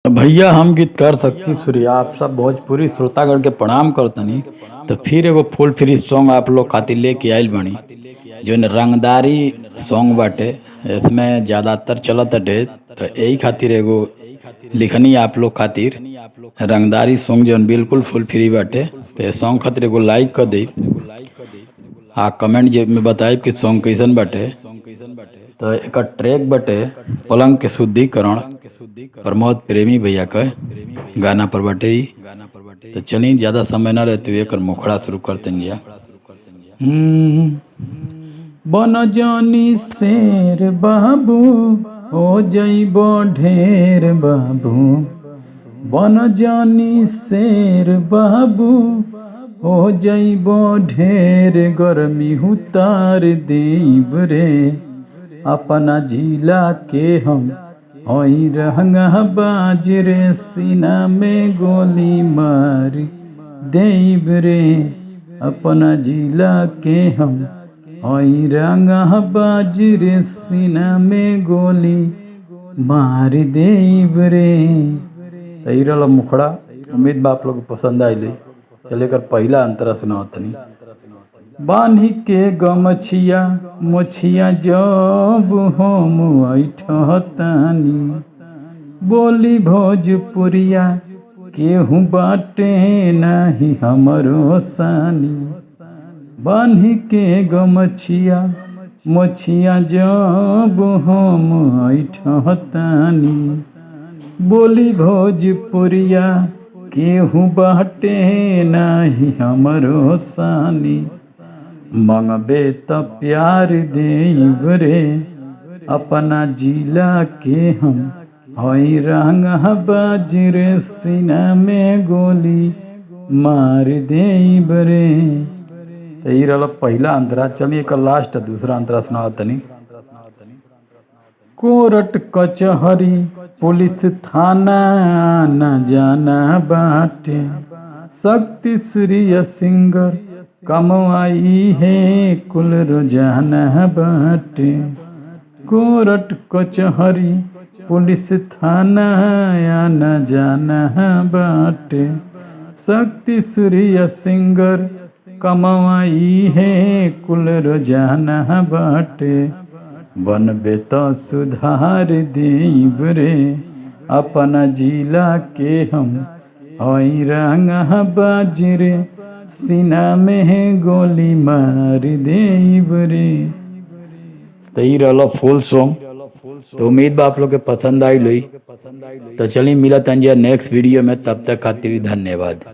भैया हम गीतकार शक्ति सूर्या आप सब भोजपुरी श्रोतागण के प्रणाम करतनी। तो फिर एगो फुल फ्री सॉन्ग आप लोग खातिर लेके आइल बनी, जो रंगदारी सॉन्ग बाटे। इसमें ज़्यादातर चलत अटे, तो यही खातिर एगो लिखनी आप लोग खातिर रंगदारी सॉन्ग जो बिल्कुल फुल फ्री बाटे। तो ये सॉन्ग खातिर एगो लाइक कर दी, हाँ कमेंट जे में बताइब कि सॉन्ग कैसन बाटे। तो एक ट्रैक बटे पलंग के शुद्धिकरण, प्रमोद प्रेमी भैया का गाना पर बटे ही। तो चलिए ज़्यादा समय ना लेते हुए कर मुखड़ा शुरू करते हैं। बन जानी शेर बाबू हो जइबो ढेर बाबू, बन जानी शेर बाबू हो जइबो ढेर, गर्मी उतार देब रे अपना जिला के हम होई रहंगा बाज रे, सीना में गोली मार देब रे अपना जिला के हम होई रहंगा बाज रे, सीना में गोली मार देब रे। तो रहा मुखड़ा, उम्मीद बा आप लोग को पसंद आई। चले कर पहला अंतरा सुनावतनी। बान्ही के गमछिया मोछिया जब हम ऐठतानी, बोली भोजपुरिया केहू बाटे नाही हमरो सानी। बान्ही के गमछिया मोछिया जब हम ऐठतानी, बोली भोजपुरिया केहू बाटे नाही हमरो सानी। मंगबे त प्यार देब रे अपना जिला के हम होई रंगा बाज रे, सीना में गोली मार देब रे। तो ये रहा पहला अंतरा। चलिए एक लास्ट दूसरा अंतरा सुनावतनी। कोर्ट कचहरी पुलिस थाना न जाना बाटे, शक्ति सूर्य सिंगर कमवाई है कुल रोजाना बाटे। कोर्ट कचहरी पुलिस थाना या न जाना बाटे, शक्ति सूर्य सिंगर कमवाई है कुल रोजाना बाटे। बनबे तो सुधार देब रे अपना जिला के हम होई रंगा बाज रे, सीना में गोली मार देब रे। तो ये रहा फुल सॉन्ग। तो उम्मीद बा आप लोग के पसंद आई। तो चलिए मिला तंजिया नेक्स्ट वीडियो में, तब तक खातिर धन्यवाद।